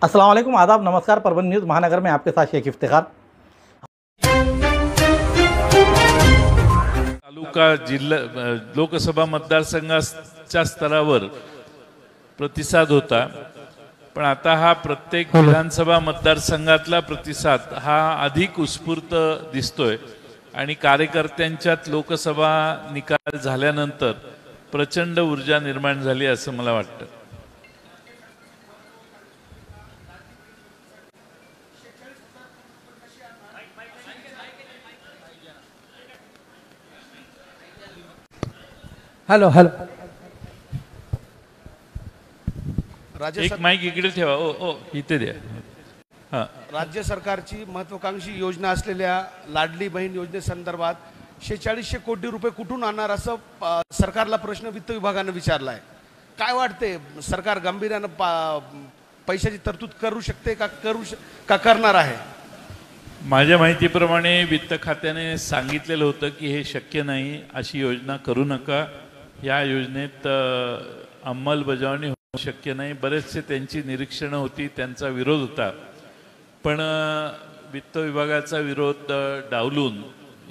अस्सलाम वालेकुम, आदाब, नमस्कार। परभणी न्यूज़ महानगर में आपके साथ शेख इफ्तिखार। तालुका जिल्हा लोकसभा मतदारसंघाच्या स्तरावर प्रतिसाद होता, पण आता हा प्रत्येक विधानसभा मतदारसंघातला प्रतिसाद हा अधिक उत्स्फूर्त दिसतोय आणि कार्यकर्त्यांच्यात लोकसभा निकाल झाल्यानंतर प्रचंड ऊर्जा निर्माण झाली असं मला वाटतं। हॅलो हॅलो एक माईक इकडे ठेवा। ओ इथे द्या। हां, राज्य सरकारची महत्त्वाकांक्षी योजना असलेल्या लाडली बहीण योजनेसंदर्भात 4600 कोटी रुपये कुठून आणणार असं सरकारला प्रश्न वित्त विभागाने विचारला आहे। काय वाटते, सरकार गांभीर्यानं पैशाची तरतूद करू शकते का करणार आहे? माझ्या माहितीप्रमाणे वित्त खात्याने सांगितलेलं होतं की हे शक्य नाही, अशी योजना करू नका, या योजनेत अंमलबजावणी होणं शक्य नाही। बरेचसे त्यांची निरीक्षणं होती, त्यांचा विरोध होता, पण वित्त विभागाचा विरोध डावलून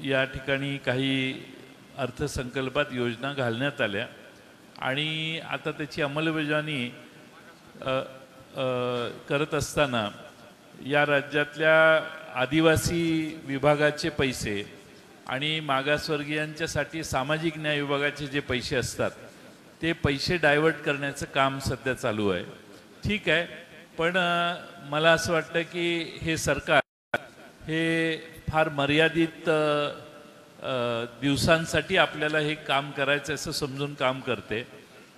या ठिकाणी काही अर्थसंकल्पात योजना घालण्यात आल्या आणि आता त्याची अंमलबजावणी करत असताना या राज्यातल्या आदिवासी विभागाचे पैसे आणि मागासवर्गीयांच्यासाठी सामाजिक न्याय विभागाचे जे पैसे असतात ते पैसे डायव्हर्ट करण्याचं काम सध्या चालू आहे। ठीक आहे, पण मला असं वाटतं की हे सरकार हे फार मर्यादित दिवसांसाठी आपल्याला हे काम करायचं असं समजून काम करते,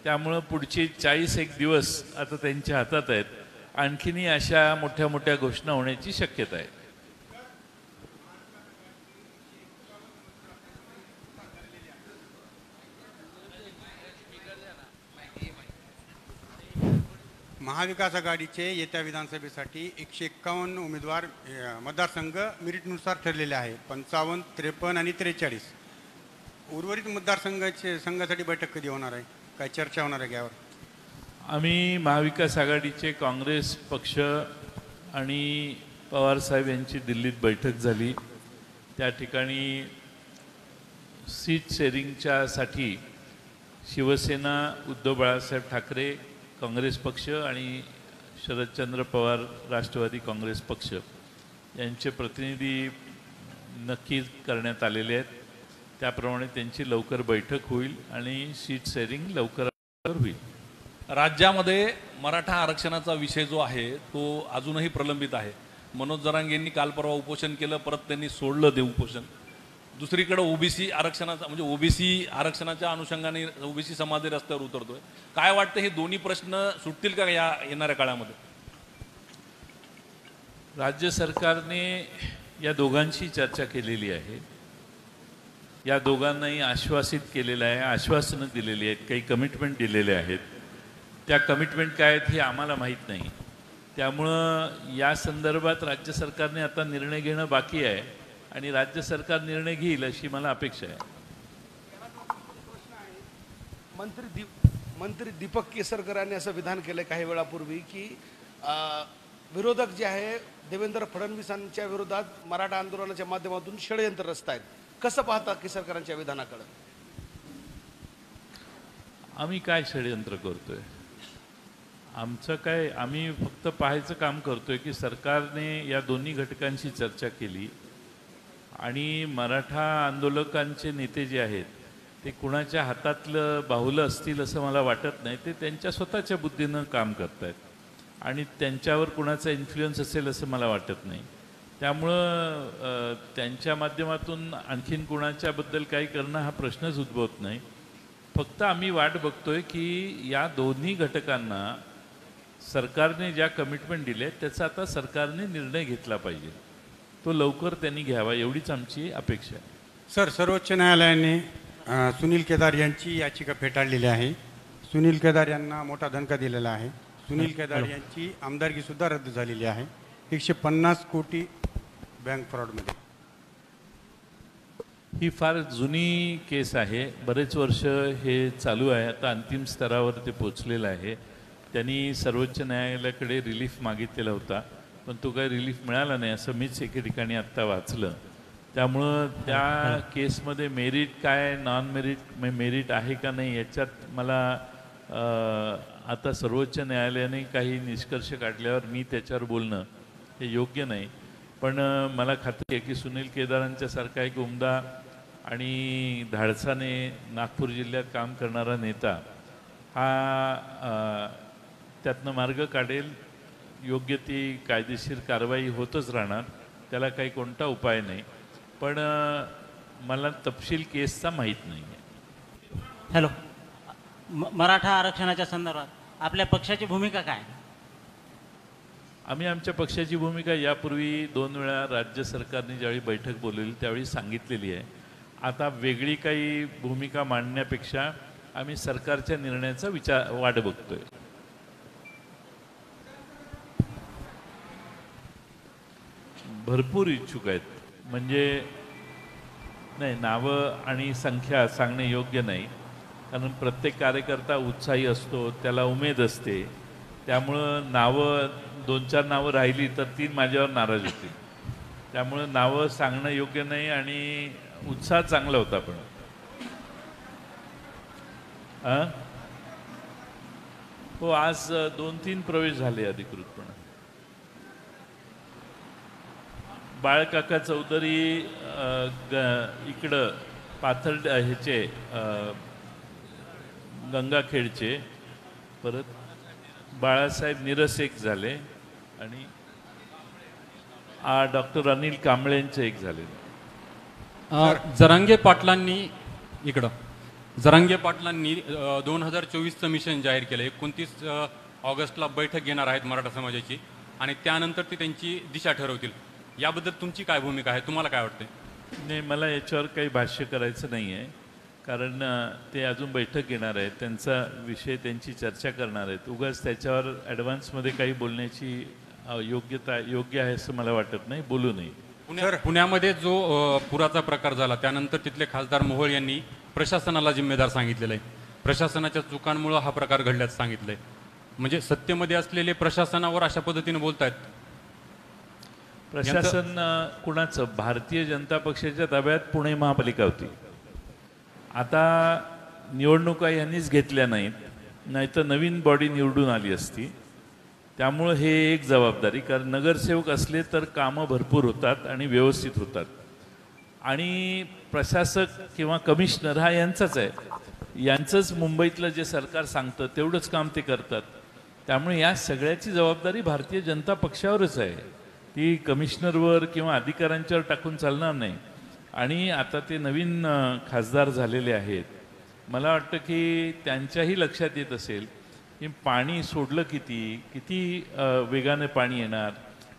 त्यामुळं पुढचे 40 दिवस आता त्यांच्या हातात आहेत। आणखीनही अशा मोठ्या मोठ्या घोषणा होण्याची शक्यता आहे। महाविकास आघाडीचे येत्या विधानसभेसाठी 151 उमेदवार मतदारसंघ मेरिटनुसार ठरलेले आहे। 55, 53 आणि 43 उर्वरित संघासाठी बैठक कधी होणार आहे? काय चर्चा होणार आहे यावर? आम्ही महाविकास आघाडीचे काँग्रेस पक्ष आणि पवार साहेब यांची दिल्लीत बैठक झाली। त्या ठिकाणी सीट शेअरिंगच्यासाठी शिवसेना, उद्धव बाळासाहेब ठाकरे काँग्रेस पक्ष आणि शरदचंद्र पवार राष्ट्रवादी काँग्रेस पक्ष यांचे प्रतिनिधी नक्की करण्यात आलेले आहेत। त्याप्रमाणे त्यांची लवकर बैठक होईल आणि सीट शेअरिंग लवकर होईल। राज्यामध्ये मराठा आरक्षणाचा विषय जो आहे तो अजूनही प्रलंबित आहे। मनोज जरांगे यांनी काल परवा उपोषण केलं, परत त्यांनी सोडलं ते उपोषण। दुसरीकडे ओबीसी आरक्षणाचा म्हणजे ओबीसी आरक्षणाच्या अनुषंगाने ओबीसी समाज रस्त्यावर उतरतोय। काय वाटतं, हे दोन्ही प्रश्न सुटतील का या येणाऱ्या काळामध्ये? राज्य सरकारने या दोघांशी चर्चा केलेली आहे, या दोघांनाही आश्वासित केलेलं आहे, आश्वासनं दिलेली आहेत, काही कमिटमेंट दिलेले आहेत। त्या कमिटमेंट काय आहेत हे आम्हाला माहीत नाही, त्यामुळं या संदर्भात राज्य सरकारने आता निर्णय घेणं बाकी आहे आणि राज्य सरकार निर्णय घेईल अशी मला अपेक्षा आहे। मंत्री दीपक केसरकर यांनी असं विधान केलं काही वेळापूर्वी की विरोधक जे आहे देवेंद्र फडणवीसांच्या विरोधात मराठा आंदोलनाच्या माध्यमातून षडयंत्र रचतायत। कसं पाहता केसरकरांच्या विधानाकडे? आम्ही काय षडयंत्र करतोय? आमचं काय, आम्ही फक्त पाहायचं काम करतोय की सरकारने या दोन्ही घटकांशी चर्चा केली आणि मराठा आंदोलकांचे नेते जे आहेत ते कुणाच्या हातातलं बाहुलं असतील असं मला वाटत नाही। ते त्यांच्या स्वतःच्या बुद्धीनं काम करत आहेत आणि त्यांच्यावर कुणाचा इन्फ्लुएन्स असेल असं मला वाटत नाही। त्यामुळं त्यांच्या माध्यमातून आणखीन कुणाच्याबद्दल काही करणं हा प्रश्नच उद्भवत नाही। फक्त आम्ही वाट बघतोय की या दोन्ही घटकांना सरकारने ज्या कमिटमेंट दिले त्याचा आता सरकारने निर्णय घेतला पाहिजे, तो लवकर त्यांनी घ्यावा एवढीच आमची अपेक्षा आहे। सर, सर्वोच्च न्यायालयाने सुनील केदार यांची याचिका फेटाळलेली आहे। सुनील केदार यांना मोठा धनका दिलेला आहे। सुनील केदार यांची आमदारकी सुद्धा रद्द झालेली आहे 150 कोटी बँक फ्रॉडमध्ये। ही फार जुनी केस आहे, बरेच वर्ष हे चालू आहे, आता अंतिम स्तरावर ते पोचलेलं आहे। त्यांनी सर्वोच्च न्यायालयाकडे रिलीफ मागितलेला होता, पण तो काही रिलीफ मिळाला नाही असं मीच एके ठिकाणी आत्ता वाचलं. त्यामुळं त्या केसमध्ये मेरिट काय, नॉन मेरिट आहे का नाही याच्यात मला आता सर्वोच्च न्यायालयाने काही निष्कर्ष काढल्यावर मी त्याच्यावर बोलणं हे योग्य नाही. पण मला खात्री आहे की सुनील केदारांच्यासारखा एक उमदा आणि धाडसाने नागपूर जिल्ह्यात काम करणारा नेता हा त्यातनं मार्ग काढेल. योग्य ती कायदेशीर कारवाई होतच राहणार, त्याला काही कोणता उपाय नाही. पण मला तपशील केसचा माहीत नाही आहे. हॅलो, मराठा आरक्षणाच्या संदर्भात आपल्या पक्षाची भूमिका काय? आम्ही आमच्या पक्षाची भूमिका यापूर्वी 2 वेळा राज्य सरकारने ज्यावेळी बैठक बोलवली त्यावेळी सांगितलेली आहे. आता वेगळी काही भूमिका मांडण्यापेक्षा आम्ही सरकारच्या निर्णयाचा वाट बघतोय. भरपूर इच्छुक आहेत, म्हणजे नाही, नावं आणि संख्या सांगणे योग्य नाही, कारण प्रत्येक कार्यकर्ता उत्साही असतो, त्याला उमेद असते. त्यामुळं नावं 2-4 नावं राहिली तर 3 माझ्यावर नाराज होतील. त्यामुळं नावं सांगणं योग्य नाही आणि उत्साह चांगला होता. पण हो, आज 2-3 प्रवेश झाले अधिकृतपणे. बाळकाका चौधरी इकडं पाथर ह्याचे गंगाखेडचे, परत बाळासाहेब निरस एक झाले आणि डॉक्टर अनिल कांबळेंचे एक झाले. जरांगे पाटलांनी 2024चं मिशन जाहीर केलं. 29 ऑगस्टला बैठक घेणार आहेत मराठा समाजाची आणि त्यानंतर ती त्यांची दिशा ठरवतील. याबद्दल तुमची काय भूमिका आहे? तुम्हाला काय वाटते? नाही, मला याच्यावर काही भाष्य करायचं नाही आहे, कारण ते अजून बैठक घेणार आहेत, त्यांचा विषय, त्यांची चर्चा करणार आहेत. उगाच त्याच्यावर ॲडव्हान्समध्ये काही बोलण्याची योग्य आहे असं मला वाटत नाही, बोलू नये. पुण्यामध्ये जो पुराचा प्रकार झाला त्यानंतर तिथले खासदार मोहोळ यांनी प्रशासनाला जिम्मेदार सांगितलेलं आहे. प्रशासनाच्या चुकांमुळे हा प्रकार घडल्याचं सांगितलंय. म्हणजे सत्तेमध्ये असलेले प्रशासनावर अशा पद्धतीने बोलतायत. प्रशासन कुणाचं? भारतीय जनता पक्षाच्या ताब्यात पुणे महापालिका होती. आता निवडणुका यांनीच घेतल्या नाहीत, नाहीतर नवीन बॉडी निवडून आली असती. त्यामुळं हे एक जबाबदारी, कारण नगरसेवक असले तर कामं भरपूर होतात आणि व्यवस्थित होतात. आणि प्रशासक किंवा कमिशनर हा यांचाच आहे, यांचंच मुंबईतलं जे सरकार सांगतं तेवढंच काम ते करतात. त्यामुळे या सगळ्याची जबाबदारी भारतीय जनता पक्षावरच आहे, ती कमिशनरवर किंवा अधिकाऱ्यांच्यावर टाकून चालणार नाही. आणि आता ते नवीन खासदार झालेले आहेत, मला वाटतं की त्यांच्याही लक्षात येत असेल की पाणी सोडलं किती वेगाने पाणी येणार.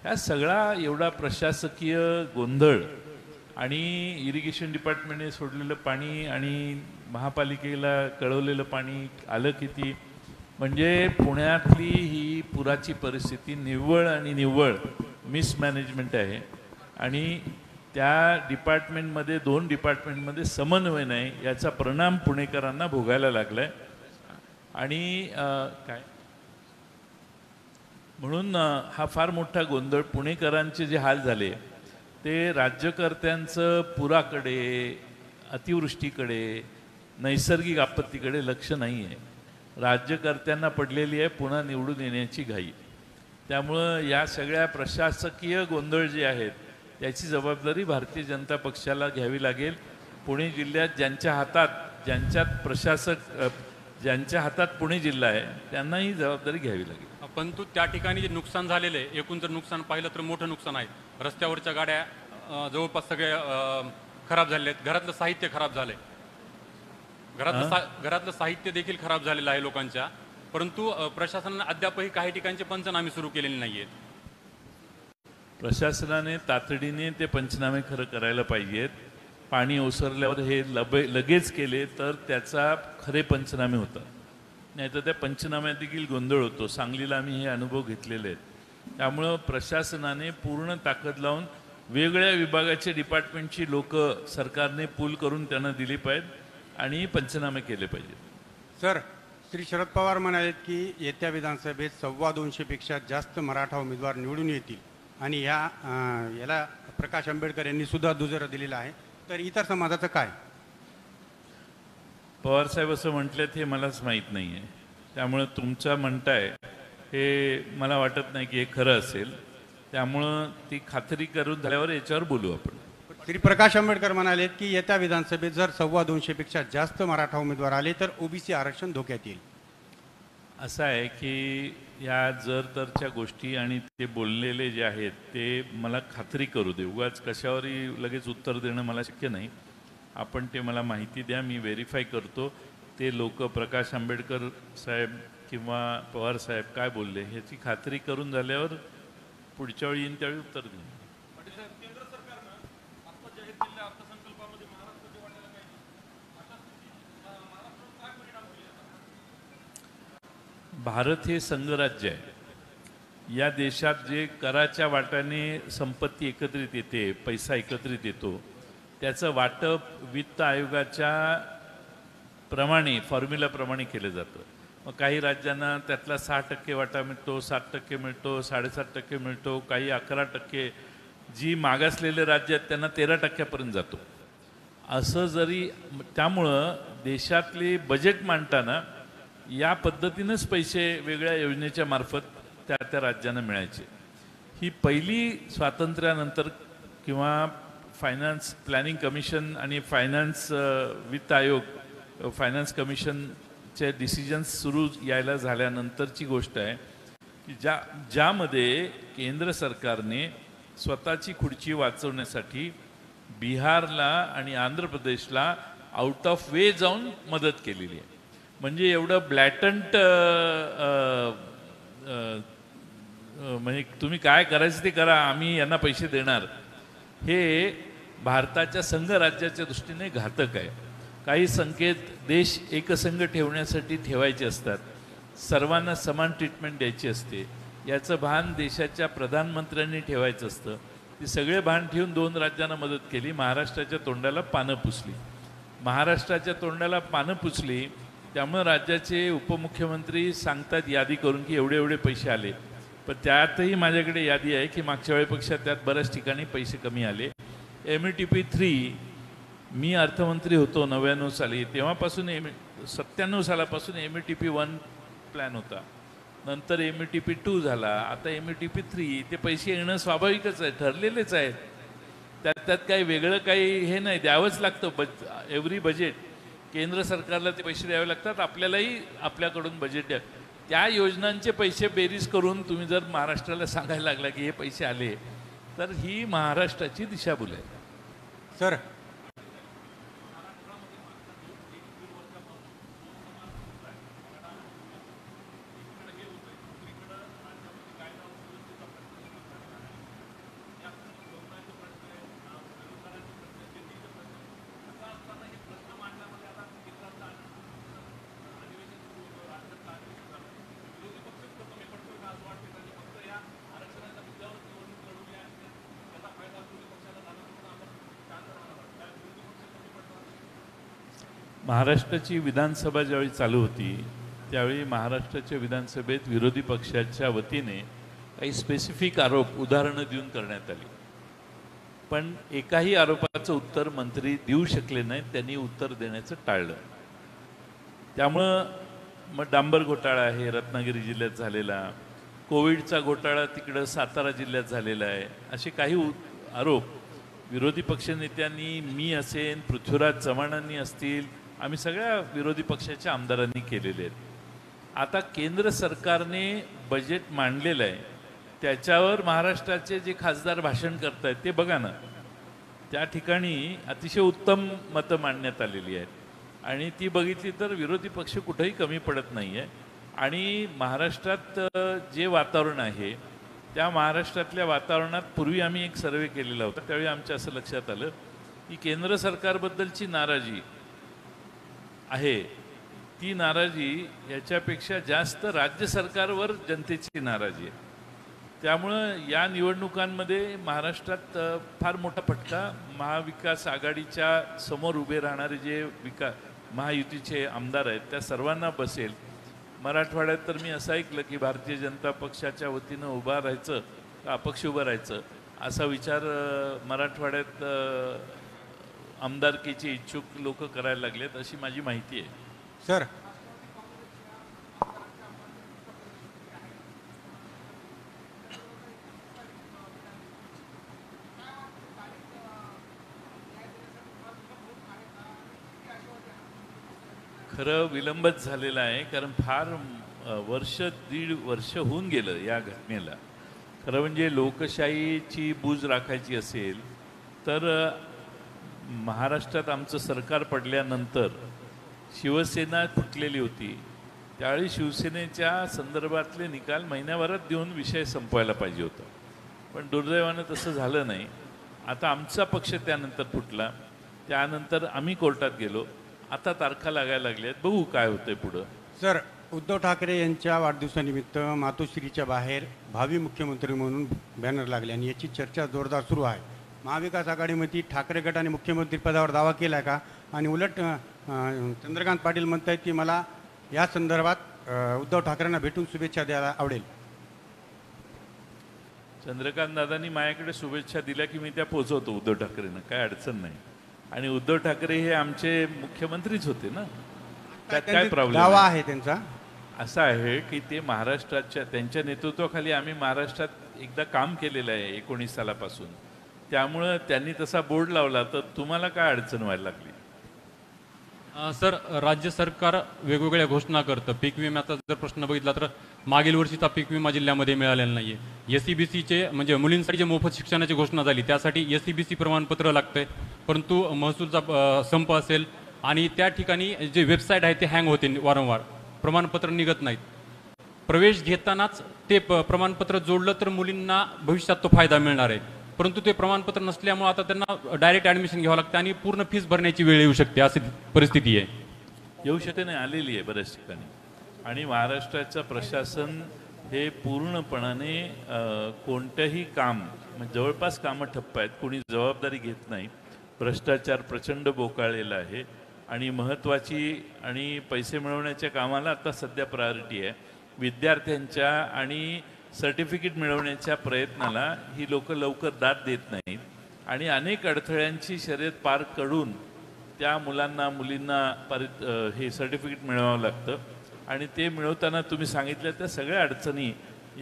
हा सगळा एवढा प्रशासकीय गोंधळ आणि इरिगेशन डिपार्टमेंटने सोडलेलं पाणी आणि महापालिकेला कळवलेलं पाणी आलं किती, म्हणजे पुण्यातली ही पुराची परिस्थिती निव्वळ मिसमॅनेजमेंट आहे. आणि त्या डिपार्टमेंटमध्ये 2 डिपार्टमेंटमध्ये समन्वय नाही, याचा परिणाम पुणेकरांना भोगायला लागला आहे. आणि काय म्हणून हा फार मोठा गोंधळ. पुणेकरांचे जे हाल झाले ते राज्यकर्त्यांचं पुराकडे, अतिवृष्टीकडे, नैसर्गिक आपत्तीकडे लक्ष नाही आहे. राज्यकर्त्यांना पडलेली आहे पुन्हा निवडून येण्याची घाई. त्यामुळं या सगळ्या प्रशासकीय गोंधळ जे आहेत त्याची जबाबदारी भारतीय जनता पक्षाला घ्यावी लागेल. पुणे जिल्ह्यात ज्यांच्या हातात पुणे जिल्हा आहे त्यांनाही जबाबदारी घ्यावी लागेल. परंतु त्या ठिकाणी जे नुकसान झालेलं आहे, एकूण जर नुकसान पाहिलं तर मोठं नुकसान आहे. रस्त्यावरच्या गाड्या जवळपास सगळ्या खराब झालेल्या आहेत. घरातलं साहित्य खराब झालंय. घरातलं साहित्य देखील खराब झालेलं आहे लोकांच्या. परंतु प्रशासनाने अद्यापही काही ठिकाणचे पंचनामे सुरू केलेले नाही आहेत. प्रशासनाने तातडीने ते पंचनामे खरं करायला पाहिजेत. पाणी ओसरल्यावर हे लगेच केले तर त्याचा खरे पंचनामे होतात, नाहीतर त्या पंचनाम्यात देखील गोंधळ होतो. सांगलीला आम्ही हे अनुभव घेतलेले आहेत. त्यामुळं प्रशासनाने पूर्ण ताकद लावून वेगळ्या विभागाचे डिपार्टमेंटची लोक सरकारने पूल करून त्यांना दिली पाहिजेत आणि पंचनामे केले पाहिजेत. सर, श्री शरद पवार म्हणालेत की येत्या विधानसभेत 225पेक्षा जास्त मराठा उमेदवार निवडून येतील आणि याला प्रकाश आंबेडकर यांनी सुद्धा दुजोरा दिलेला आहे. तर इतर समाजाचं काय? पवारसाहेब असं म्हटलेत हे मलाच माहीत नाही आहे. त्यामुळं तुमचं म्हणताय हे मला वाटत नाही की हे खरं असेल. त्यामुळं ती खात्री करून झाल्यावर याच्यावर बोलू आपण. श्री प्रकाश आंबेडकर म्हणालेत की येत्या विधानसभेत जर 225पेक्षा जास्त मराठा उमेदवार आले तर ओबीसी आरक्षण धोक्यात येईल. असं आहे की या जर तरच्या गोष्टी आणि ते बोललेले जे आहेत ते मला खात्री करू दे. उगाच कशावरही लगेच उत्तर देणं मला शक्य नाही. आपण ते मला माहिती द्या, मी व्हेरीफाय करतो. ते लोक प्रकाश आंबेडकर साहेब किंवा पवार साहेब काय बोलले ह्याची खात्री करून झाल्यावर पुढच्या वेळी येईन त्यावेळी उत्तर देईन. भारत हे संघराज्य आहे. या देशात जे कराच्या वाट्याने संपत्ती एकत्रित येते, पैसा एकत्रित येतो, त्याचं वाटप वित्त आयोगाच्या प्रमाणे फॉर्म्युलाप्रमाणे केलं जातं. मग काही राज्यांना त्यातला 6% वाटा मिळतो, 7% मिळतो, 7.5% मिळतो, काही 11%. जी मागासलेले राज्य आहेत त्यांना 13%पर्यंत जातो. असं जरी त्यामुळं देशातले बजेट मांडताना या पद्धतीनंच पैसे वेगळ्या योजनेच्या मार्फत त्या राज्यांना मिळायचे. ही पहिली स्वातंत्र्यानंतर किंवा फायनान्स प्लॅनिंग कमिशन आणि फायनान्स वित्त आयोग फायनान्स कमिशनचे डिसिजन्स सुरू यायला झाल्यानंतरची गोष्ट आहे की ज्यामध्ये केंद्र सरकारने स्वतःची खुर्ची वाचवण्यासाठी बिहारला आणि आंध्र प्रदेशला आउट ऑफ वे जाऊन मदत केलेली आहे. म्हणजे एवढं ब्लॅटंट म्हणजे तुम्ही काय करायचं ते करा, आम्ही यांना पैसे देणार, हे भारताच्या संघराज्याच्या दृष्टीने घातक आहे. काही संकेत देश एकसंघ ठेवण्यासाठी ठेवायचे असतात, सर्वांना समान ट्रीटमेंट द्यायची असते, याचं भान देशाच्या प्रधानमंत्र्यांनी ठेवायचं असतं. ते सगळे भान ठेवून 2 राज्यांना मदत केली. महाराष्ट्राच्या तोंडाला पानं पुसली. महाराष्ट्राच्या तोंडाला पानं पुसली त्यामुळे राज्याचे उपमुख्यमंत्री सांगतात यादी करून की एवढे एवढे पैसे आले. पण त्यातही माझ्याकडे यादी आहे की मागच्या वेळेपेक्षा त्यात बऱ्याच ठिकाणी पैसे कमी आले. METP 3 मी अर्थमंत्री होतो 99 साली, तेव्हापासून 97 सालापासून METP 1 प्लॅन होता. नंतर METP 2 झाला, आता METP 3. ते पैसे येणं स्वाभाविकच आहे, ठरलेलेच आहेत. त्यात काही वेगळं काही हे नाही, द्यावंच लागतं. एव्हरी बजेट केंद्र सरकारला ते पैसे द्यावे लागतात, आपल्यालाही आपल्याकडून बजेट द्या. त्या योजनांचे पैसे बेरीज करून तुम्ही जर महाराष्ट्राला सांगायला लागला की हे पैसे आले, तर ही महाराष्ट्राची दिशाभूल आहे. सर महाराष्ट्राची विधानसभा ज्यावेळी चालू होती त्यावेळी महाराष्ट्राच्या विधानसभेत विरोधी पक्षाच्या वतीने काही स्पेसिफिक आरोप उदाहरणं देऊन करण्यात आली. पण एकाही आरोपाचं उत्तर मंत्री देऊ शकले नाहीत, त्यांनी उत्तर देण्याचं टाळलं. त्यामुळं मग डांबर घोटाळा आहे रत्नागिरी जिल्ह्यात झालेला, कोविडचा घोटाळा तिकडं सातारा जिल्ह्यात झालेला आहे, असे काही आरोप विरोधी पक्षनेत्यांनी, मी असेन, पृथ्वीराज चव्हाणांनी असतील, आम्ही सगळ्या विरोधी पक्षाच्या आमदारांनी केलेले आहेत. आता केंद्र सरकारने बजेट मांडलेलं आहे, त्याच्यावर महाराष्ट्राचे जे खासदार भाषण करत आहेत ते बघा ना. त्या ठिकाणी अतिशय उत्तम मतं मांडण्यात आलेली आहेत आणि ती बघितली तर विरोधी पक्ष कुठेही कमी पडत नाही आहे. आणि महाराष्ट्रात जे वातावरण आहे त्या महाराष्ट्रातल्या वातावरणात पूर्वी आम्ही एक सर्वे केलेला होता, त्यावेळी आमच्या असं लक्षात आलं की केंद्र सरकारबद्दलची नाराजी आहे, ती नाराजी याच्यापेक्षा जास्त राज्य सरकारवर जनतेची नाराजी आहे. त्यामुळं या निवडणुकांमध्ये महाराष्ट्रात फार मोठा फटका महाविकास आघाडीच्या समोर उभे राहणारे जे महायुतीचे आमदार आहेत त्या सर्वांना बसेल. मराठवाड्यात तर मी असं ऐकलं की भारतीय जनता पक्षाच्या वतीनं उभा राहायचं का अपक्ष उभं राहायचं असा विचार मराठवाड्यात आमदारकीचे इच्छुक लोक करायला लागलेत अशी माझी माहिती आहे. सर, खरं विलंबच झालेला आहे कारण फार दीड वर्ष होऊन गेलं या घटनेला. खरं म्हणजे लोकशाहीची बूज राखायची असेल तर महाराष्ट्रात आमचं सरकार पडल्यानंतर शिवसेना फुटलेली होती. त्यावेळी शिवसेनेच्या संदर्भातले निकाल महिन्याभरात देऊन विषय संपवायला पाहिजे होता, पण दुर्दैवानं तसं झालं नाही. आता आमचा पक्ष त्यानंतर फुटला, त्यानंतर आम्ही कोर्टात गेलो, आता तारखा लागायला लागल्यात, बघू काय होतंय पुढं. सर, उद्धव ठाकरे यांच्या वाढदिवसानिमित्त मातोश्रीच्या बाहेर भावी मुख्यमंत्री म्हणून बॅनर लागले आणि याची चर्चा जोरदार सुरू आहे. महाविकास आघाडीमध्ये ठाकरे गटाने मुख्यमंत्री पदावर दावा केला आहे का? आणि उलट चंद्रकांत पाटील म्हणत आहेत की मला या संदर्भात उद्धव ठाकरेंना भेटून शुभेच्छा द्यायला आवडेल. चंद्रकांत दादांनी माझ्याकडे शुभेच्छा दिल्या की मी त्या पोहोचवतो उद्धव ठाकरेंना, काय अडचण नाही. आणि उद्धव ठाकरे हे आमचे मुख्यमंत्रीच होते ना, त्यात काय प्रॉब्लेम दावा आहे त्यांचा? असा आहे की ते महाराष्ट्राच्या त्यांच्या नेतृत्वाखाली आम्ही महाराष्ट्रात एकदा काम केलेलं आहे 19 सालापासून, त्यामुळं त्यांनी तसा बोर्ड लावला तर तुम्हाला काय अडचण व्हायला लागली? सर, राज्य सरकार वेगवेगळ्या घोषणा करतं. पीक विम्याचा जर प्रश्न बघितला तर मागील वर्षीचा पीक विमा जिल्ह्यामध्ये मिळालेला नाही आहे. SCBCचे म्हणजे मुलींसाठी जे मोफत शिक्षणाची घोषणा झाली त्यासाठी SCBC प्रमाणपत्र लागतंय, परंतु महसूलचा संप असेल आणि त्या ठिकाणी जे वेबसाईट आहे ते हँग होते वारंवार, प्रमाणपत्र निघत नाहीत. प्रवेश घेतानाच ते प्रमाणपत्र जोडलं तर मुलींना भविष्यात तो फायदा मिळणार आहे, परंतु ते प्रमाणपत्र नसल्यामुळे आता त्यांना डायरेक्ट ॲडमिशन घ्यावं लागतं आणि पूर्ण फीस भरण्याची वेळ येऊ शकते, अशी परिस्थिती आहे. येऊ शकते नाही, आलेली आहे बऱ्याच ठिकाणी. आणि महाराष्ट्राचं प्रशासन हे पूर्णपणाने कोणतंही काम म्हणजे जवळपास कामं ठप्प आहेत, कोणी जबाबदारी घेत नाही. भ्रष्टाचार प्रचंड बोकाळलेला आहे आणि महत्त्वाची आणि पैसे मिळवण्याच्या कामाला आता सध्या प्रायोरिटी आहे. विद्यार्थ्यांच्या आणि सर्टिफिकेट मिळवण्याच्या प्रयत्नाला ही लोक लवकर दाद देत नाहीत आणि अनेक अडथळ्यांची शर्यत पार करून त्या मुलांना मुलींना हे सर्टिफिकेट मिळवावं लागतं आणि ते मिळवताना तुम्ही सांगितल्या त्या सगळ्या अडचणी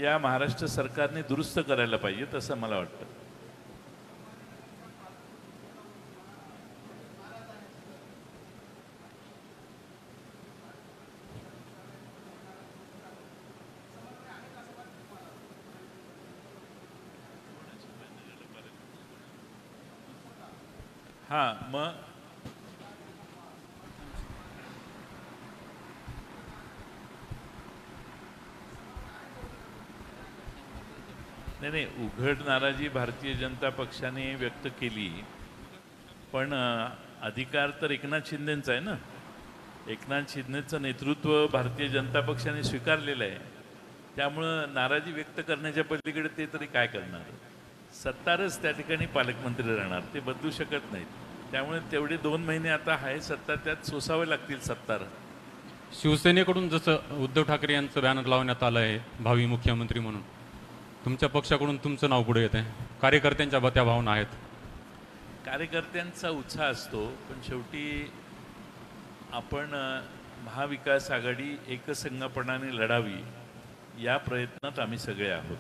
या महाराष्ट्र सरकारने दुरुस्त करायला पाहिजेत असं मला वाटतं. हां, मग नाही, उघड नाराजी भारतीय जनता पक्षाने व्यक्त केली, पण अधिकार तर एकनाथ शिंदेंचा आहे ना. एकनाथ शिंदेचं नेतृत्व भारतीय जनता पक्षाने स्वीकारलेलं आहे, त्यामुळं नाराजी व्यक्त करण्याच्या पलीकडे ते तरी काय करणार? सत्तारच त्या ठिकाणी पालकमंत्री राहणार, ते बदलू शकत नाहीत. त्यामुळे तेवढे 2 महिने आता आहे सत्ता, त्यात सोसावे लागतील सत्तार. शिवसेनेकडून जसं उद्धव ठाकरे यांचं बॅनर लावण्यात आलं आहे भावी मुख्यमंत्री म्हणून, तुमच्या पक्षाकडून तुमचं नाव पुढे येत आहे. कार्यकर्त्यांच्या त्या भावना आहेत. कार्यकर्त्यांचा उत्साह असतो, पण शेवटी आपण महाविकास आघाडी एकसंघपणाने लढावी या प्रयत्नात आम्ही सगळे आहोत.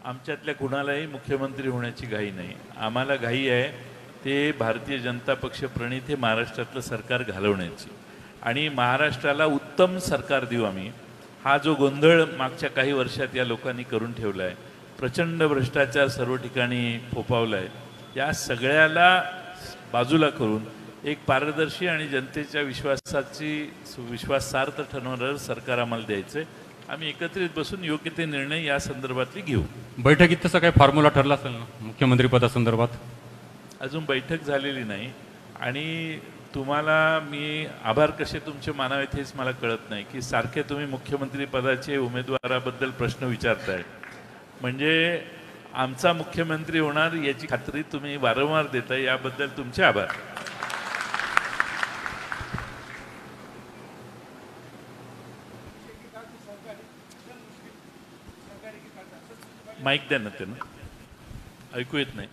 आमच्यातल्या कुणालाही मुख्यमंत्री होण्याची घाई नाही. आम्हाला घाई आहे ते भारतीय जनता पक्ष प्रणित हे महाराष्ट्रातलं सरकार घालवण्याची आणि महाराष्ट्राला उत्तम सरकार देऊ आम्ही. हा जो गोंधळ मागच्या काही वर्षात या लोकांनी करून ठेवला आहे, प्रचंड भ्रष्टाचार सर्व ठिकाणी फोफावला आहे, या सगळ्याला बाजूला करून एक पारदर्शी आणि जनतेच्या विश्वासार्थ ठरवणारं सरकार आम्हाला द्यायचं आहे. आम्ही एकत्रित बसून योग्य ते निर्णय या संदर्भातले घेऊ. बैठकीत तसा काही फॉर्म्युला ठरला असेल ना मुख्यमंत्री पदासंदर्भात? अजून बैठक झालेली नाही आणि तुम्हाला मी आभार कसे तुमचे मानावेत हेच मला कळत नाही की सारखे तुम्ही मुख्यमंत्री पदाचे उमेदवाराबद्दल प्रश्न विचारताय. म्हणजे आमचा मुख्यमंत्री होणार याची खात्री तुम्ही वारंवार देताय, याबद्दल तुमचे आभार. माईक द्या ना त्यांना, ऐकू येत नाही.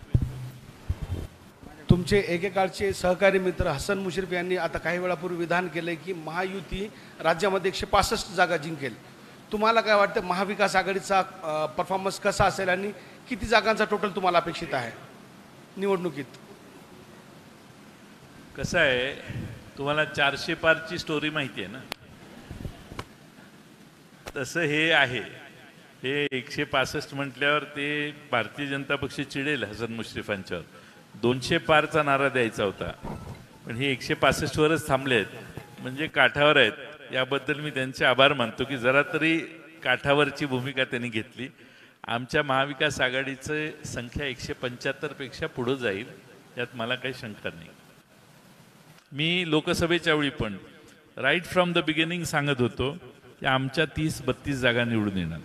तुमचे एकेकाळचे सहकारी मित्र हसन मुश्रीफ यांनी आता काही वेळापूर्वी विधान केलंय की महायुती राज्यामध्ये 165 जागा जिंकेल. तुम्हाला काय वाटतं, महाविकास आघाडीचा परफॉर्मन्स कसा असेल आणि किती जागांचा टोटल तुम्हाला अपेक्षित आहे निवडणुकीत? कसं आहे, तुम्हाला 400 पारची स्टोरी माहिती आहे ना, तसं हे आहे. हे 165 म्हटल्यावर ते भारतीय जनता पक्ष चिडेल हसन मुश्रीफांच्यावर. 200 पारचा नारा द्यायचा होता, पण हे 165 वरच थांबले आहेत, म्हणजे काठावर आहेत. याबद्दल मी त्यांचे आभार मानतो की जरा तरी काठावरची भूमिका त्यांनी घेतली. आमच्या महाविकास आघाडीचं संख्या 175 पेक्षा पुढं जाईल, यात मला काही शंका नाही. मी लोकसभेच्या वेळी पण राईट फ्रॉम द बिगिनिंग सांगत होतो की आमच्या 30-32 जागा निवडून येणार.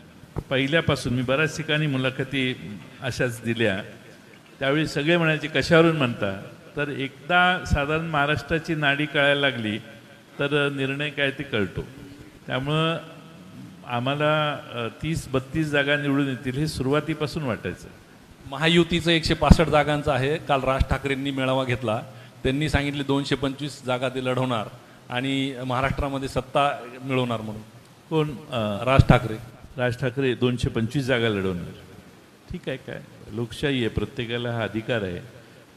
पहिल्यापासून मी बऱ्याच ठिकाणी मुलाखती अशाच दिल्या. त्यावेळी सगळे म्हणायचे कशावरून म्हणता, तर एकदा साधारण महाराष्ट्राची नाडी कळायला लागली तर निर्णय काय ते कळतो. त्यामुळं आम्हाला 30-32 जागा निवडून येतील हे सुरुवातीपासून वाटायचं. महायुतीचं 165 जागांचं आहे. काल राज ठाकरेंनी मेळावा घेतला, त्यांनी सांगितले 225 जागा ते लढवणार आणि महाराष्ट्रामध्ये सत्ता मिळवणार म्हणून. कोण? राज ठाकरे. राज ठाकरे 225 जागा लढवणार. ठीक आहे, काय लोकशाही आहे, प्रत्येकाला हा अधिकार आहे.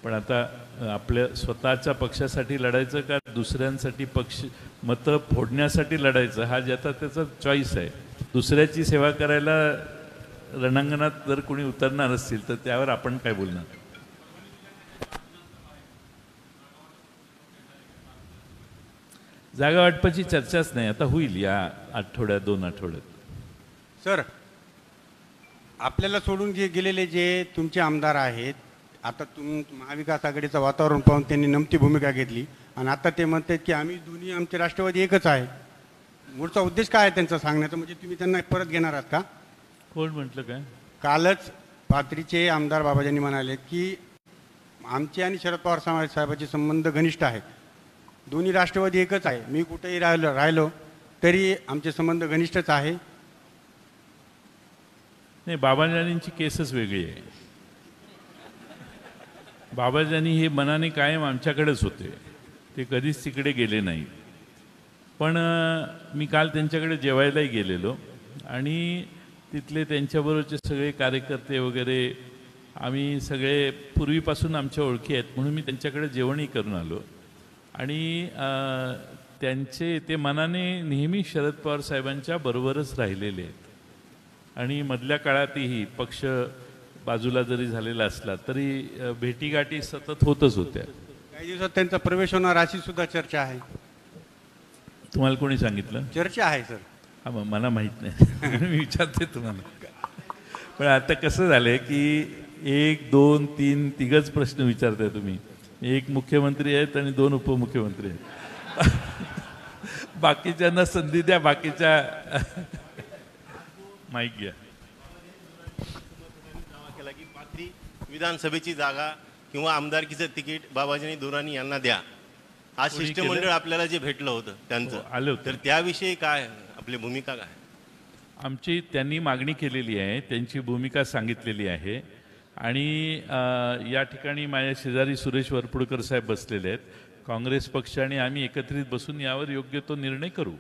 पण आता आपल्या स्वतःच्या पक्षासाठी लढायचं का दुसऱ्यांसाठी पक्ष मतं फोडण्यासाठी लढायचं, हा ज्याचा त्याचा चॉईस आहे. दुसऱ्याची सेवा करायला रणांगणात जर कोणी उतरणार असतील तर त्यावर आपण काय बोलणार? जागा वाटपाची चर्चाच नाही, आता होईल या आठवड्यात 2 आठवड्यात. सर, आपल्याला सोडून गेलेले जे तुमचे आमदार आहेत, आता महाविकास आघाडीचं वातावरण पाहून त्यांनी नमती भूमिका घेतली आणि आता ते म्हणतात की आम्ही दोन्ही आमचे राष्ट्रवादी एकच आहे. मूळचा उद्देश काय आहे त्यांचा सांगण्याचा, म्हणजे तुम्ही त्यांना परत घेणार आहात का? कोण म्हटलं काय? कालच पाथरीचे आमदार बाबाजांनी म्हणाले की आमचे आणि शरद पवार साहेबांचे संबंध घनिष्ठ आहेत, दोन्ही राष्ट्रवादी एकच आहे, मी कुठेही राहिलो तरी आमचे संबंध घनिष्ठच आहे. नाही, बाबाजानींची केसच वेगळी आहे. बाबाजानी हे मनाने कायम आमच्याकडेच होते, ते कधीच तिकडे गेले नाही. पण मी काल त्यांच्याकडे जेवायलाही गेलेलो आणि तिथले त्यांच्याबरोबरचे सगळे कार्यकर्ते वगैरे आम्ही सगळे पूर्वीपासून आमच्या ओळखी आहेत, म्हणून मी त्यांच्याकडे जेवणही करून आलो. आणि ते मनाने नेहमी शरद पवार साहेबांच्या बरोबरच राहिलेले आहेत. आणि मधल्या काळातही पक्ष बाजूला जरी झालेला असला तरी भेटीगाठी सतत होतच होत्या. काही दिवसात त्यांचा प्रवेश होणार अशी सुद्धा चर्चा आहे. तुम्हाला कोणी सांगितलं? चर्चा आहे सर. हा, मला माहीत नाही. मी विचारते तुम्हाला. पण आता कसं झालंय की 1, 2, 3 तिघच प्रश्न विचारताय तुम्ही. 1 मुख्यमंत्री आहेत आणि 2 उपमुख्यमंत्री आहेत. बाकीच्यांना संधी द्या. बाकीच्या माईक घ्या. केला की पाथरी विधानसभेची जागा किंवा आमदारकीचं तिकीट बाबाजी दुराणी यांना द्या, आज शिष्टमंडळ आपल्याला जे भेटलं होतं त्यांचं आलं होतं. तर त्याविषयी काय आपली भूमिका काय? आमची त्यांनी मागणी केलेली आहे, त्यांची भूमिका सांगितलेली आहे. आणि या ठिकाणी माझ्या शेजारी सुरेश वरपुडकर साहेब बसलेले आहेत. काँग्रेस पक्ष आणि आम्ही एकत्रित बसून यावर योग्य तो निर्णय करू.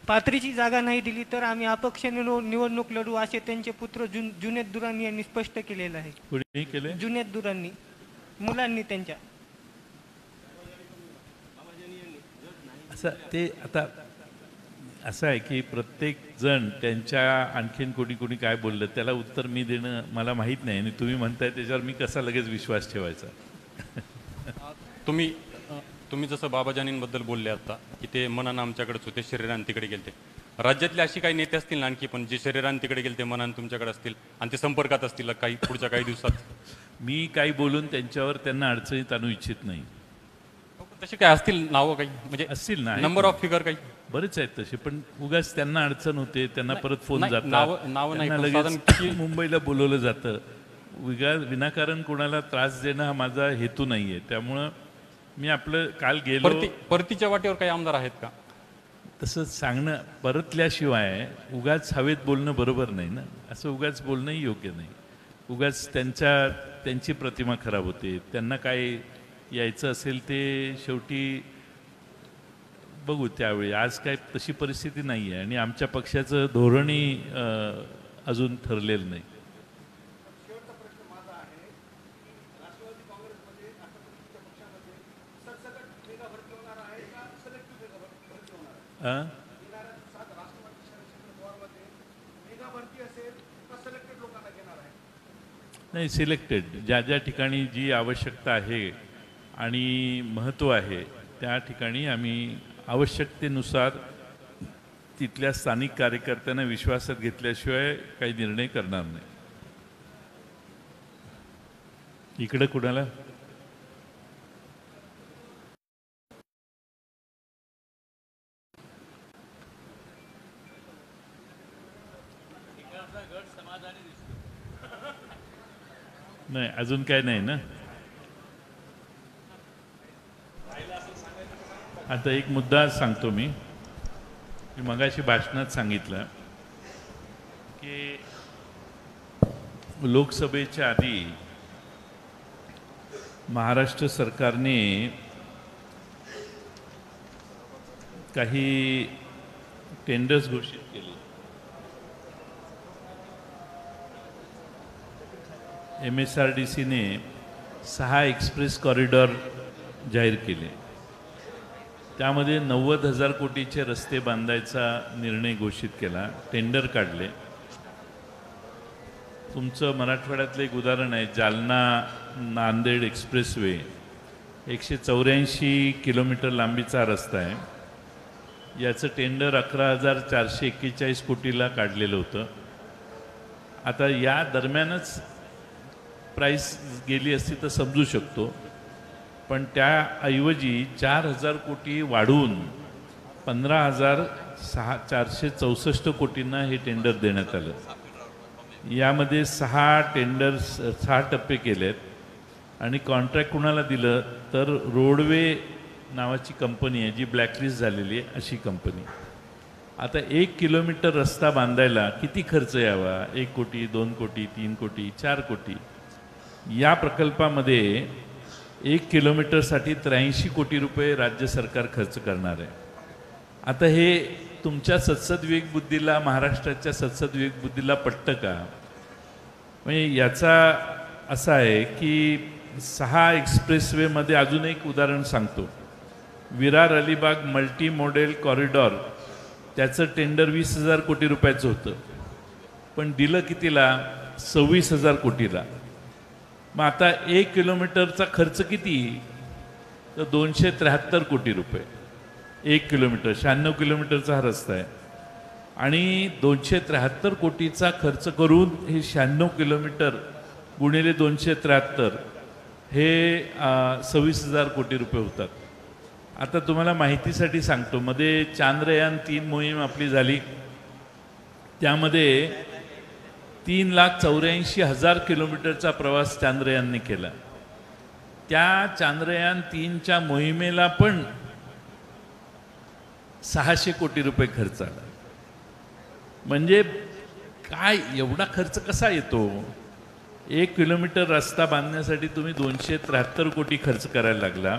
पाथरीची जागा नाही दिली तर आम्ही अपक्ष निवडणूक लढू असे त्यांचे पुत्र जुनेद दुरानी यांनी स्पष्ट केलेलं आहे. कुणी केले? जुनेद दुरानी, मुलांनी त्यांच्या. असं ते आता असं आहे की प्रत्येक जण त्यांच्या आणखीन कोणी काय बोललं त्याला उत्तर मी देणं मला माहीत नाही. आणि तुम्ही म्हणताय त्याच्यावर मी कसा लगेच विश्वास ठेवायचा? तुम्ही जसं बाबाजानींबद्दल बोलले आता की ते मनानं आमच्याकडेच होते, शरीरानं तिकडे गेलते. राज्यातले अशी काही नेते असतील ना आणखी पण जे शरीरानं तिकडे गेलते, मनानं तुमच्याकडे असतील आणि ते संपर्कात असतील काही पुढच्या काही दिवसात? मी काही बोलून त्यांच्यावर त्यांना अडचणीत आणू इच्छित नाही. तसे काय असतील नावं काही, म्हणजे असतील ना, नंबर ऑफ फिगर काही बरेच आहेत तसे, पण उगाच त्यांना अडचण होते, त्यांना परत फोन नाही, जातात, नावं नाही, त्यांना पण लगेच साधारण मुंबईला बोलवलं जातं. विनाकारण कोणाला त्रास देणं हा माझा हेतू नाहीये. त्यामुळं मी आपलं काल गेलो. परतीच्या वाटेवर काही आमदार आहेत का? तसं सांगणं परतल्याशिवाय उगाच हवेत बोलणं बरोबर नाही ना. असं उगाच बोलणंही योग्य नाही. उगाच त्यांची प्रतिमा खराब होते. त्यांना काय यायचं असेल ते शेवटी बघू त्यावेळी. आज काय तशी परिस्थिती नाही आहे आणि आमच्या पक्षाचं धोरणही अजून ठरलेलं नाही. नाही, सिलेक्टेड ज्या ज्या ठिकाणी जी आवश्यकता आहे आणि महत्त्व आहे त्या ठिकाणी आम्ही आवश्यकतेनुसार तिथल्या स्थानिक कार्यकर्त्यांना विश्वासात घेतल्याशिवाय काही निर्णय करणार नाही. इकडं कुणाला नाही, अजून काय नाही ना. आता एक मुद्दा सांगतो मी मगाशी भाषणात सांगितलं की लोकसभेच्या आधी महाराष्ट्र सरकारने काही टेंडर्स घोषित केले. MSRDCने 6 एक्सप्रेस कॉरिडॉर जाहीर केले. त्यामध्ये 90,000 कोटीचे रस्ते बांधायचा निर्णय घोषित केला. टेंडर काढले. तुमचं मराठवाड्यातलं एक उदाहरण आहे, जालना नांदेड एक्सप्रेसवे 184 किलोमीटर लांबीचा रस्ता आहे. याचं टेंडर 11,441 कोटीला काढलेलं होतं. आता या दरम्यानच प्राईस गेली असती तर समजू शकतो, पण त्याऐवजी 4,000 कोटी वाढवून 15,464 कोटींना हे टेंडर देण्यात आलं. यामध्ये 6 टप्पे केलेत आणि कॉन्ट्रॅक्ट कुणाला दिलं तर रोडवे नावाची कंपनी आहे जी ब्लॅकलिस्ट झालेली आहे अशी कंपनी. आता 1 किलोमीटर रस्ता बांधायला किती खर्च यावा? 1 कोटी, 2 कोटी, 3 कोटी, 4 कोटी. या प्रकल्पामध्ये 1 किलोमीटरसाठी 83 कोटी रुपये राज्य सरकार खर्च करणार आहे. आता हे तुमच्या सत्सद बुद्धीला, महाराष्ट्राच्या सत्सद बुद्धीला पटतं का? म्हणजे याचा असा आहे की 6 एक्सप्रेसवेमध्ये अजून एक उदाहरण सांगतो. Virar Alibag multi model corridor त्याचं टेंडर 20,000 कोटी रुपयाचं होतं, पण दिलं कितीला? 26,000 कोटीला. मग आता 1 किलोमीटरचा खर्च किती? तर 273 कोटी रुपये 1 किलोमीटर. 96 किलोमीटरचा हा रस्ता आहे आणि 273 कोटीचा खर्च करून हे 96 किलोमीटर गुणिले 273 हे 26,000 कोटी रुपये होतात. आता तुम्हाला माहितीसाठी सांगतो, मध्ये चांद्रयान 3 मोहीम आपली झाली. त्यामध्ये 3,84,000 किलोमीटरचा प्रवास चांद्रयानने केला. त्या चांद्रयान 3च्या मोहिमेला पण 600 कोटी रुपये खर्च आला. म्हणजे काय एवढा खर्च कसा येतो? 1 किलोमीटर रस्ता बांधण्यासाठी तुम्ही 273 कोटी खर्च करायला लागला.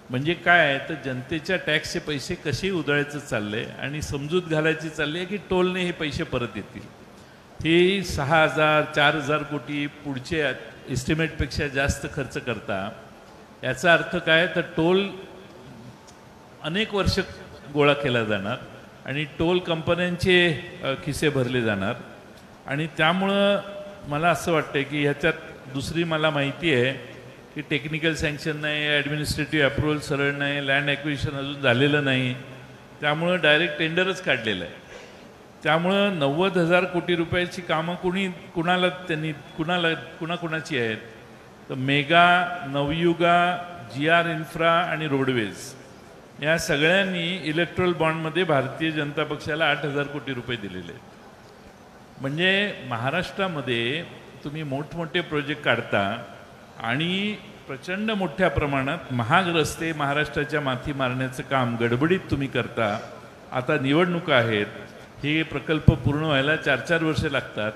म्हणजे काय आहे तर जनतेच्या टॅक्सचे पैसे कसे उधळायचं चाललंय आणि समजूत घालायची चालली आहे की टोलने हे पैसे परत येतील. हे 6,000 4,000 कोटी पुढचे एस्टिमेटपेक्षा जास्त खर्च करता. याचा अर्थ काय तर टोल अनेक वर्ष गोळा केला जाणार आणि टोल कंपन्यांचे खिसे भरले जाणार. आणि त्यामुळं मला असं वाटतं की ह्याच्यात दुसरी मला माहिती आहे की टेक्निकल सँक्शन नाही, ॲडमिनिस्ट्रेटिव्ह अप्रुव्हल सरळ नाही, लँड ॲक्विजिशन अजून झालेलं नाही. त्यामुळं डायरेक्ट टेंडरच काढलेलं आहे. त्यामुळं 90,000 कोटी रुपयाची कामं कुणाकुणाची आहेत तर मेगा, नवयुगा, GR इन्फ्रा आणि रोडवेज या सगळ्यांनी इलेक्ट्रल बॉन्डमध्ये भारतीय जनता पक्षाला 8,000 कोटी रुपये दिलेले आहेत. म्हणजे महाराष्ट्रामध्ये तुम्ही मोठमोठे प्रोजेक्ट काढता आणि प्रचंड मोठ्या प्रमाणात महाग रस्ते महाराष्ट्राच्या माथी मारण्याचं काम गडबडीत तुम्ही करता आता निवडणुका आहेत, हे प्रकल्प पूर्ण व्हायला 4-4 वर्षे लागतात.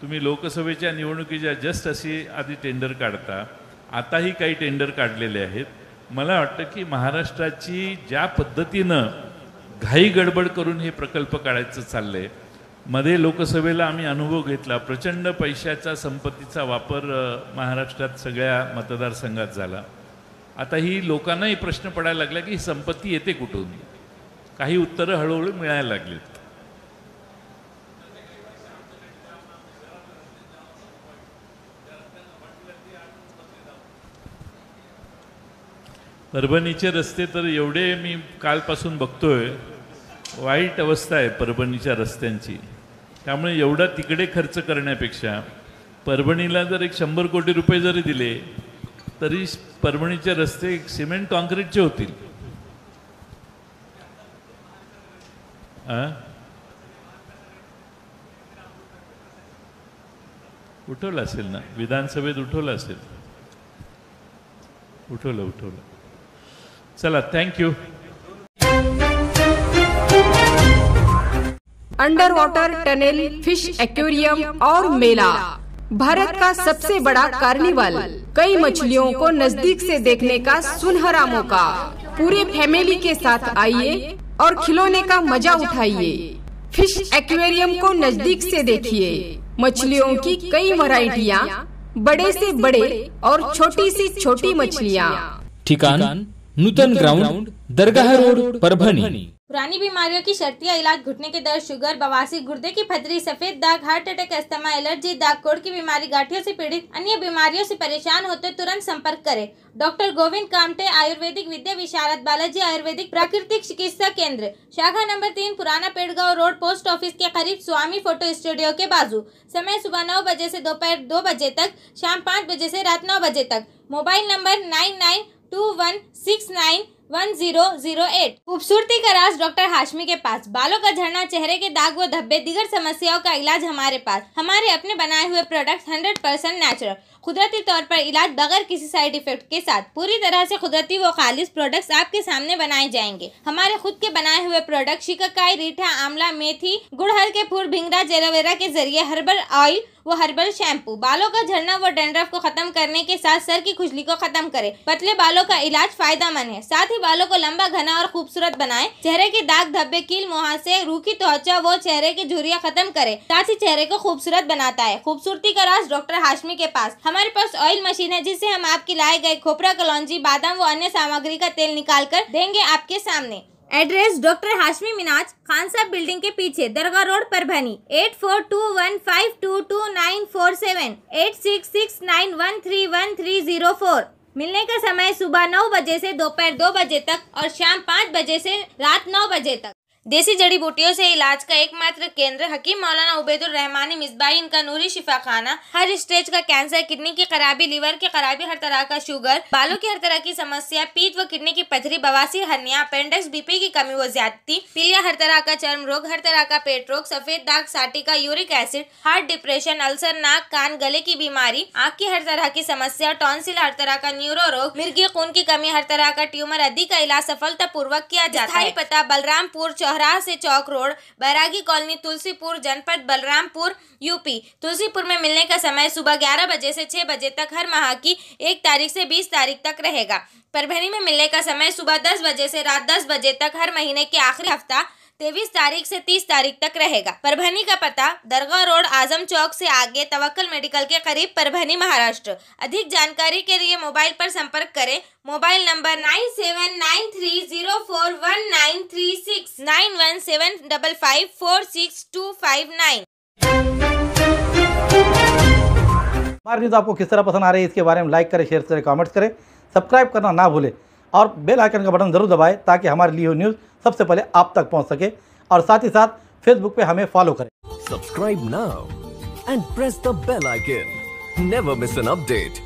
तुम्ही लोकसभेच्या निवडणुकीच्या जस्ट अशी आधी टेंडर काढता, आताही काही टेंडर काढलेले आहेत. मला वाटतं की महाराष्ट्राची ज्या पद्धतीनं घाई गडबड करून हे प्रकल्प काढायचं चाललंय, मध्ये लोकसभेला आम्ही अनुभव घेतला, प्रचंड पैशाचा संपत्तीचा वापर महाराष्ट्रात सगळ्या मतदारसंघात झाला. आता ही लोकांनाही प्रश्न पडायला लागला की ही संपत्ती येते कुठून. काही उत्तरं हळूहळू मिळायला लागलीत. परभणीचे रस्ते तर एवढे मी कालपासून बघतोय, वाईट अवस्था आहे परभणीच्या रस्त्यांची. त्यामुळे एवढा तिकडे खर्च करण्यापेक्षा परभणीला जर 100 कोटी रुपये जरी दिले तरी परभणीचे रस्ते सिमेंट कॉन्क्रीटचे होतील. उठवलं असेल ना, विधानसभेत उठवलं असेल. उठवलं. चला, thank you. Under water tunnel, fish aquarium और मेला, भारत का सबसे बड़ा कार्निवल, कई मछलियों को नजदीक से देखने का सुनहरा मौका. पूरे फैमिली के साथ आइए और खिलौने का मजा उठाइए. फिश एक्वेरियम को नजदीक से देखिए. मछलियों की कई वैरायटियाँ, बड़े से बड़े और छोटी सी छोटी मछलियाँ. ठिकान नूतन ग्राउंड, दरगाह रोड, परभणी. पुरानी बीमारियों की शर्तियाँ इलाज, घुटने के दर्द, शुगर, बवासीर, गुर्दे की पथरी, सफेद दाग, हार्ट अटैक, अस्थमा, एलर्जी, दाग कोड़ की बीमारी, गांठियों से पीड़ित, अन्य बीमारियों से परेशान होते तुरंत संपर्क करें. डॉक्टर गोविंद कामटे, आयुर्वेदिक विद्या विशारद, बालाजी आयुर्वेदिक प्राकृतिक चिकित्सा केंद्र, शाखा नंबर 3, पुराना पेड़गांव रोड, पोस्ट ऑफिस के करीब, स्वामी फोटो स्टूडियो के बाजू. समय सुबह 9 बजे से दोपहर 2 बजे तक, शाम 5 बजे से रात 9 बजे तक. Mobile number 9921691008. खूबसूरती का राज डॉक्टर हाशमी के पास. बालों का झड़ना, चेहरे के दाग व धब्बे, दीगर समस्याओं का इलाज हमारे पास. हमारे अपने बनाए हुए प्रोडक्ट्स 100% नेचुरल, कुदरती तौर पर इलाज बगैर किसी साइड इफेक्ट के साथ. पूरी तरह से कुदरती व खालिश प्रोडक्ट्स आपके सामने बनाए जाएंगे. हमारे खुद के बनाए हुए प्रोडक्ट शिकाकाई, रीठा, आंवला, मेथी, गुड़हल के फूल, भिंगरा, एलोवेरा के जरिए हर्बल ऑयल वो हर्बल शैम्पू बालों का झड़ना व डैंड्रफ को खत्म करने के साथ सर की खुजली को खत्म करे. पतले बालों का इलाज फायदेमंद है. साथ ही बालों को लंबा, घना और खूबसूरत बनाए. चेहरे के दाग, धब्बे, कील, मुहासे, रूखी त्वचा वो चेहरे की झुर्रियां खत्म करे. साथ ही चेहरे को खूबसूरत बनाता है. खूबसूरती का राज डॉक्टर हाशमी के पास. हमारे पास ऑयल मशीन है जिससे हम आपके लाए गए खोपरा, कलौंजी, बादाम व अन्य सामग्री का तेल निकाल कर देंगे आपके सामने. एड्रेस डॉक्टर हाशमी मिनाज, खान साहब बिल्डिंग के पीछे, दरगाह रोड, परभणी. 8421522947, 8669131304. मिलने का समय सुबह 9 बजे से दोपहर 2 बजे तक और शाम 5 बजे से रात 9 बजे तक. देसी जड़ी बूटियों से इलाज का एकमात्र केंद्र हकीम मौलाना उबैदुर रहमानी मिसबाही, इनका नूरी शिफा खाना. हर स्टेज का कैंसर, किडनी की खराबी, लीवर की खराबी, हर तरह का शुगर, बालों की हर तरह की समस्या, पीठ व किडनी की पथरी, बवासीर, हर्निया, अपेंडिक्स, बीपी की कमी व ज्यादती, पीलिया, हर तरह का चर्म रोग, हर तरह का पेट रोग, सफेद दाग, साटिका, uric acid, heart, depression, ulcer, नाक, कान, गले की बीमारी, आँख की हर तरह की समस्या, टॉन्सिल, हर तरह का न्यूरो रोग, मिर्गी खून की कमी, हर तरह का ट्यूमर आदि का इलाज सफलतापूर्वक किया जाता है. पता बलरामपुर चौराहा से चौक रोड, बैरागी कॉलोनी, तुलसीपुर, जनपद बलरामपुर, यूपी. तुलसीपुर में मिलने का समय सुबह 11 बजे से 6 बजे तक हर माह की 1 तारीख से 20 तारीख तक रहेगा. परभणी में मिलने का समय सुबह 10 बजे से रात 10 बजे तक हर महीने के आखिरी हफ्ता 23 तारीख से 30 तारीख तक रहेगा. परभणी का पता दरगाह रोड, आजम चौक से आगे, तवक्कल मेडिकल के करीब, परभणी, महाराष्ट्र. अधिक जानकारी के लिए मोबाइल पर संपर्क करें. Mobile number 9793041936, 9175546259. हमारी न्यूज़ आपको किस तरह पसंद आ रही है इसके बारे में लाइक करें, शेयर करें, कमेंट्स करें. सब्सक्राइब करना ना भूलें और बेल आइकन का बटन जरूर दबाएं ताकि हमारी ली हुई न्यूज़ सबसे पहले आप तक पहुंच सके. और साथ ही साथ फेसबुक पे हमें फॉलो करें. Subscribe now and press the bell icon. Never miss an update.